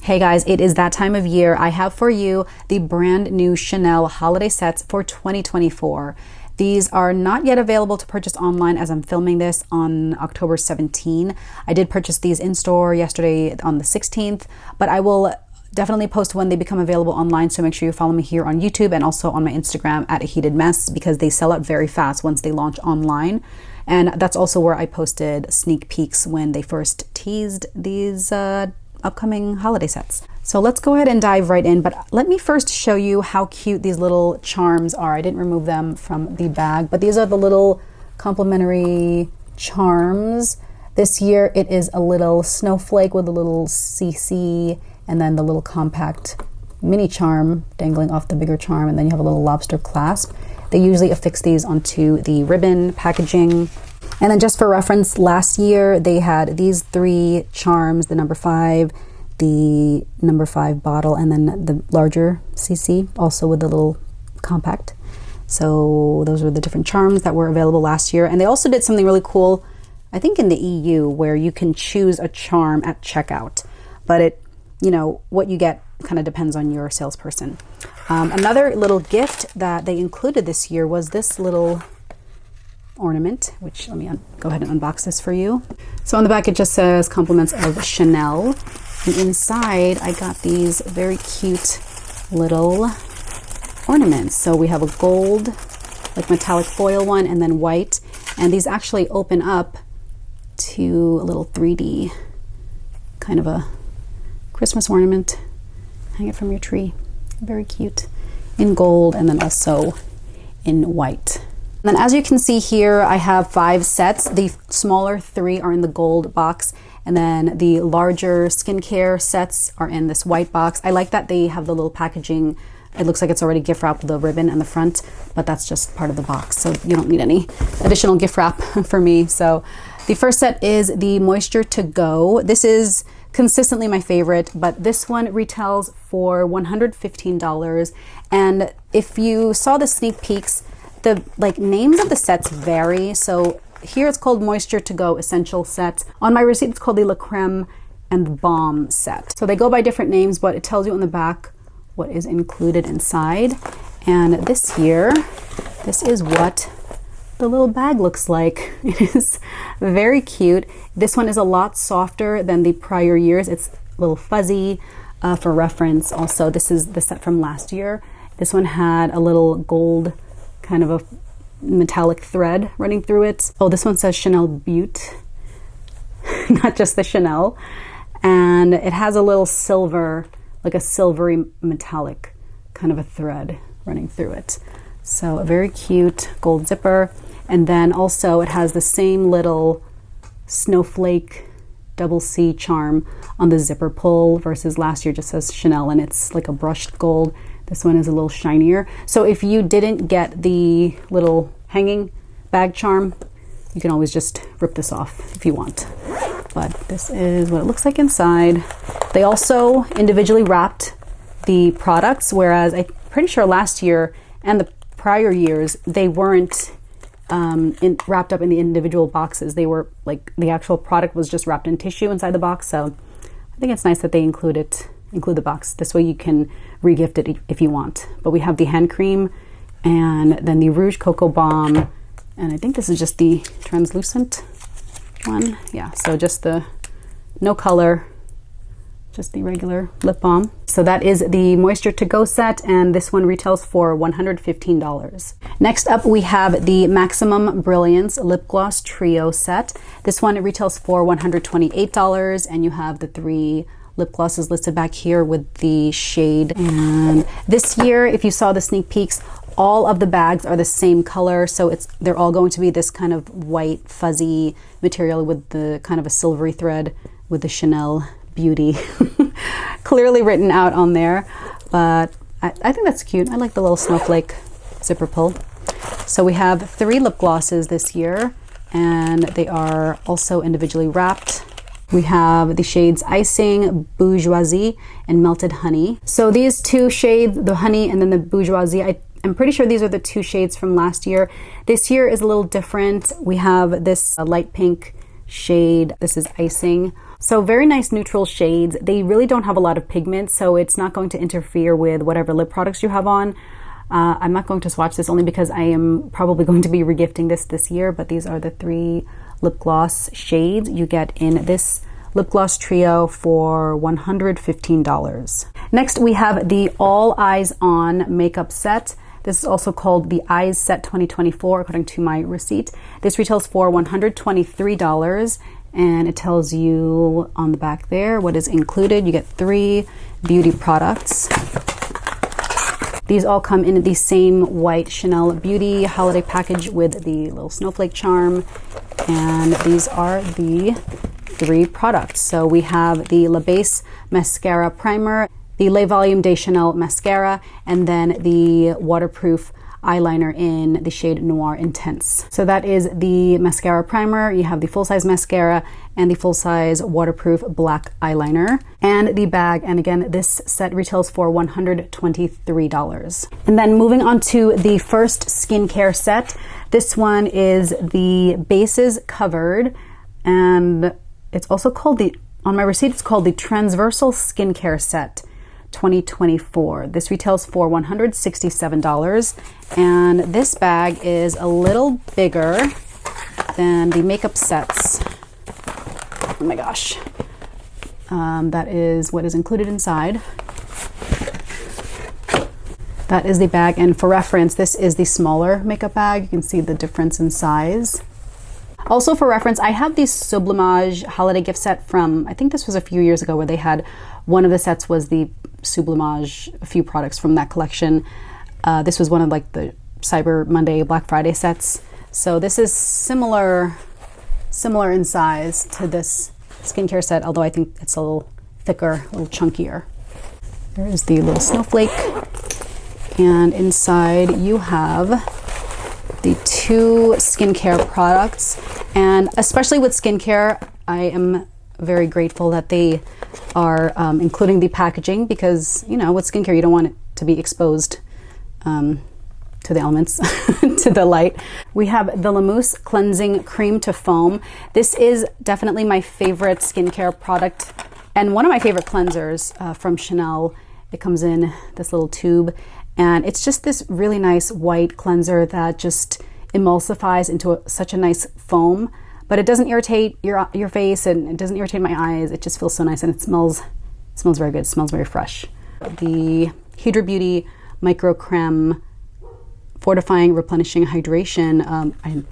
Hey guys, it is that time of year. I have for you the brand new Chanel holiday sets for 2024. These are not yet available to purchase online as I'm filming this on October 17. I did purchase these in store yesterday on the 16th, but I will definitely post when they become available online, so make sure you follow me here on YouTube and also on my Instagram at A Heated Mess, because they sell out very fast once they launch online. And that's also where I posted sneak peeks when they first teased these upcoming holiday sets. So let's go ahead and dive right in, but let me first show you how cute these little charms are. I didn't remove them from the bag, but these are the little complimentary charms. This year it is a little snowflake with a little CC, and then the little compact mini charm dangling off the bigger charm, and then you have a little lobster clasp. They usually affix these onto the ribbon packaging. And then just for reference, last year they had these three charms, the number 5, the number 5 bottle, and then the larger CC, also with the little compact. So those were the different charms that were available last year. And they also did something really cool, I think in the EU, where you can choose a charm at checkout. But it, you know, what you get kind of depends on your salesperson. Another little gift that they included this year was this little ornament, which let me go ahead and unbox this for you. So on the back it just says compliments of Chanel, and inside I got these very cute little ornaments. So we have a gold, like metallic foil one, and then white, and these actually open up to a little 3D kind of a Christmas ornament. Hang it from your tree. Very cute in gold, and then also in white. And then as you can see here, I have 5 sets. The smaller 3 are in the gold box, and then the larger skincare sets are in this white box. I like that they have the little packaging. It looks like it's already gift wrapped with the ribbon in the front, but that's just part of the box, so you don't need any additional gift wrap for me. So the first set is the Moisture to Go. This is consistently my favorite, but this one retails for $115. And if you saw the sneak peeks, the names of the sets vary. So here it's called Moisture to Go Essential Set. On my receipt it's called the La Creme and the Balm set. So they go by different names, but it tells you on the back what is included inside. And this year, this is what the little bag looks like. It is very cute. This one is a lot softer than the prior years. It's a little fuzzy. For reference, also, this is the set from last year. This one had a little gold kind of a metallic thread running through it. Oh, this one says Chanel Butte, not just the Chanel. And it has a little silver, like a silvery metallic kind of a thread running through it. So a very cute gold zipper. And then also it has the same little snowflake double C charm on the zipper pull, versus last year just says Chanel and it's like a brushed gold. This one is a little shinier. So if you didn't get the little hanging bag charm, you can always just rip this off if you want. But this is what it looks like inside. They also individually wrapped the products, whereas I'm pretty sure last year and the prior years they weren't wrapped up in the individual boxes. They were like, the actual product was just wrapped in tissue inside the box. So I think it's nice that they include the box. This way you can re-gift it if you want. But we have the hand cream, and then the Rouge Cocoa Balm, and I think this is just the translucent one. Yeah, so just the no color, just the regular lip balm. So that is the Moisture to Go set, and this one retails for $115. Next up we have the Maximum Brilliance Lip Gloss Trio set. This one retails for $128, and you have the 3 lip glosses listed back here with the shade. And this year, if you saw the sneak peeks, all of the bags are the same color, so they're all going to be this kind of white fuzzy material with the kind of a silvery thread with the Chanel Beauty clearly written out on there. But I think that's cute. I like the little snowflake zipper pull. So we have 3 lip glosses this year, and they are also individually wrapped. We have the shades Icing, Bourgeoisie, and Melted Honey. So these 2 shades, the honey and then the Bourgeoisie, I'm pretty sure these are the 2 shades from last year. This year is a little different. We have this light pink shade. This is Icing So very nice neutral shades. They really don't have a lot of pigment, so it's not going to interfere with whatever lip products you have on. I'm not going to swatch this only because I am probably going to be regifting this year, but these are the 3 lip gloss shades you get in this lip gloss trio for $115. Next, we have the All Eyes On makeup set. This is also called the Eyes Set 2024, according to my receipt. This retails for $123, and it tells you on the back there what is included. You get 3 beauty products. These all come in the same white Chanel Beauty holiday package with the little snowflake charm. And these are the 3 products. So we have the La Base Mascara Primer, the Le Volume de Chanel Mascara, and then the waterproof eyeliner in the shade Noir Intense. So that is the mascara primer. You have the full-size mascara and the full-size waterproof black eyeliner and the bag. And again, this set retails for $123. And then moving on to the first skincare set. This one is the Bases Covered, and it's also called on my receipt, it's called the Transversal Skincare Set 2024. This retails for $167, and this bag is a little bigger than the makeup sets. Oh my gosh. That is what is included inside. That is the bag, and for reference, this is the smaller makeup bag. You can see the difference in size. Also for reference, I have the Sublimage holiday gift set from, I think this was a few years ago, where they had one of the sets was the Sublimage, a few products from that collection. This was one of like the Cyber Monday, Black Friday sets. So this is similar in size to this skincare set, although I think it's a little thicker, a little chunkier. There is the little snowflake, and inside you have the 2 skincare products. And especially with skincare, I am very grateful that they are including the packaging, because, you know, with skincare, you don't want it to be exposed to the elements, to the light. We have the La Mousse Cleansing Cream to Foam. This is definitely my favorite skincare product and one of my favorite cleansers from Chanel. It comes in this little tube, and it's just this really nice white cleanser that just emulsifies into such a nice foam, but it doesn't irritate your face, and it doesn't irritate my eyes. It just feels so nice, and it smells very good. It smells very fresh. The Hydra Beauty Micro Creme Fortifying Replenishing Hydration. I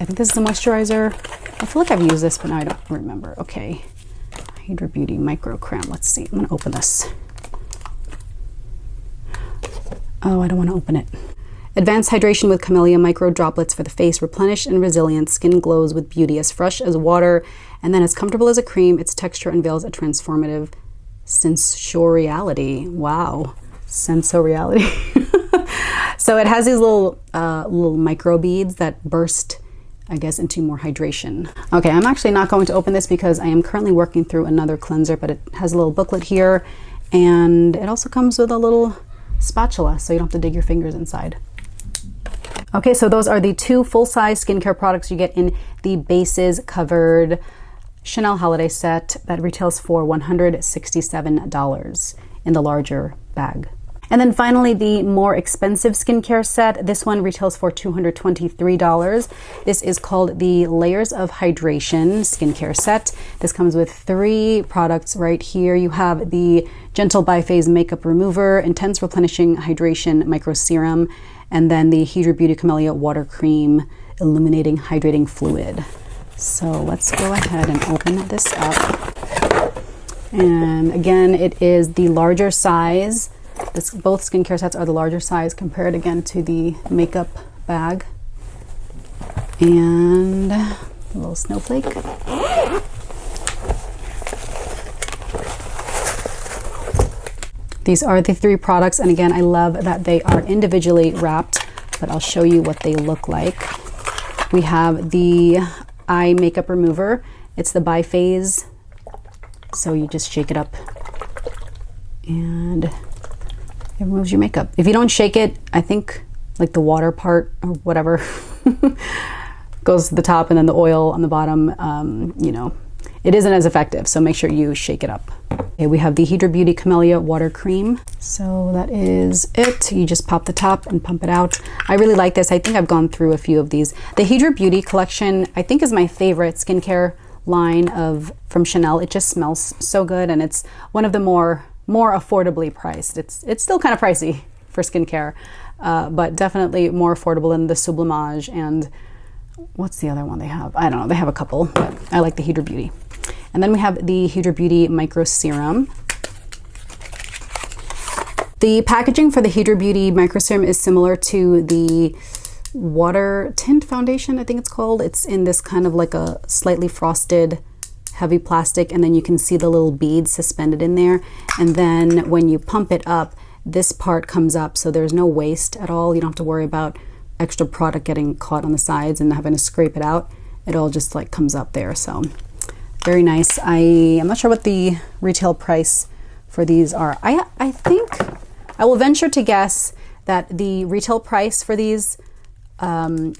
think this is a moisturizer. I feel like I've used this, but now I don't remember. Okay, Hydra Beauty Micro Creme. Let's see. I'm gonna open this. Oh, I don't want to open it. Advanced hydration with camellia micro droplets for the face. Replenished and resilient. Skin glows with beauty. As fresh as water and then as comfortable as a cream. Its texture unveils a transformative sensoriality. Wow. Sensoriality. So it has these little micro beads that burst, I guess, into more hydration. Okay, I'm actually not going to open this because I am currently working through another cleanser, but it has a little booklet here, and it also comes with a little spatula, so you don't have to dig your fingers inside. Okay, so those are the 2 full-size skincare products you get in the Bases Covered Chanel holiday set that retails for $167 in the larger bag. And then finally, the more expensive skincare set. This one retails for $223. This is called the Layers of Hydration skincare set. This comes with 3 products right here. You have the Gentle Biphase Makeup Remover, Intense Replenishing Hydration Micro Serum, and then the Hydra Beauty Camellia Water Cream Illuminating Hydrating Fluid. So let's go ahead and open this up. And again, it is the larger size. Both skincare sets are the larger size compared again to the makeup bag. And a little snowflake. These are the 3 products, and again, I love that they are individually wrapped, but I'll show you what they look like. We have the eye makeup remover. It's the Biphase, so you just shake it up and it removes your makeup. If you don't shake it, I think like the water part or whatever goes to the top, and then the oil on the bottom, you know, it isn't as effective. So make sure you shake it up. Okay, we have the Hydra Beauty Camellia Water Cream. So that is it. You just pop the top and pump it out. I really like this. I think I've gone through a few of these. The Hydra Beauty collection, I think, is my favorite skincare line from Chanel. It just smells so good, and it's one of the more affordably priced. It's still kind of pricey for skincare, but definitely more affordable than the Sublimage and what's the other one they have? I don't know. They have a couple, but I like the Hydra Beauty. And then we have the Hydra Beauty Micro Serum. The packaging for the Hydra Beauty Micro Serum is similar to the Water Tint Foundation, I think it's called. It's in this kind of like a slightly frosted heavy plastic, and then you can see the little beads suspended in there. And then when you pump it up, this part comes up, so there's no waste at all. You don't have to worry about extra product getting caught on the sides and having to scrape it out. It all just like comes up there. So very nice. I'm not sure what the retail price for these are. I think I will venture to guess that the retail price for these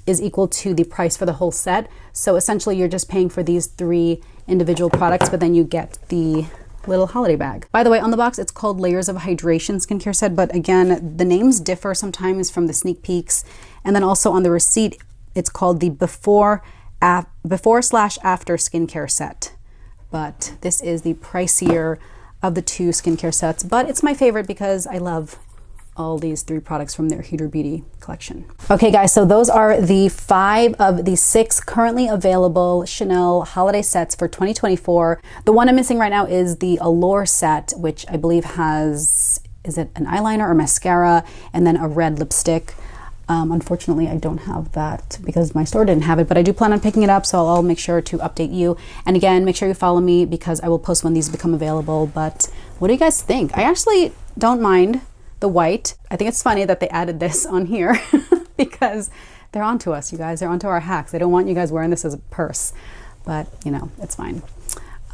is equal to the price for the whole set. So essentially you're just paying for these 3 individual products, but then you get the little holiday bag. By the way, on the box it's called Layers of Hydration Skincare Set, but again, the names differ sometimes from the sneak peeks. And then also on the receipt, it's called the before/after skincare set. But this is the pricier of the 2 skincare sets, but it's my favorite because I love all these 3 products from their Hydra Beauty collection. Okay guys, so those are the 5 of the 6 currently available Chanel holiday sets for 2024. The one I'm missing right now is the Allure set, which I believe has, is it an eyeliner or mascara, and then a red lipstick. Unfortunately, I don't have that because my store didn't have it, but I do plan on picking it up, so I'll make sure to update you. And again, make sure you follow me because I will post when these become available. But what do you guys think? I actually don't mind the white. I think it's funny that they added this on here because they're onto us, you guys. They're onto our hacks. They don't want you guys wearing this as a purse, but you know, it's fine.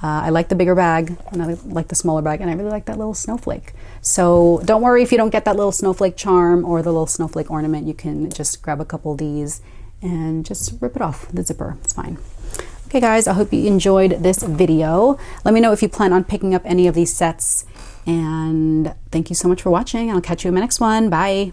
I like the bigger bag and I like the smaller bag, and I really like that little snowflake. So don't worry if you don't get that little snowflake charm or the little snowflake ornament. You can just grab a couple of these and just rip it off the zipper. It's fine. Okay guys, I hope you enjoyed this video. Let me know if you plan on picking up any of these sets, and thank you so much for watching. I'll catch you in my next one. Bye.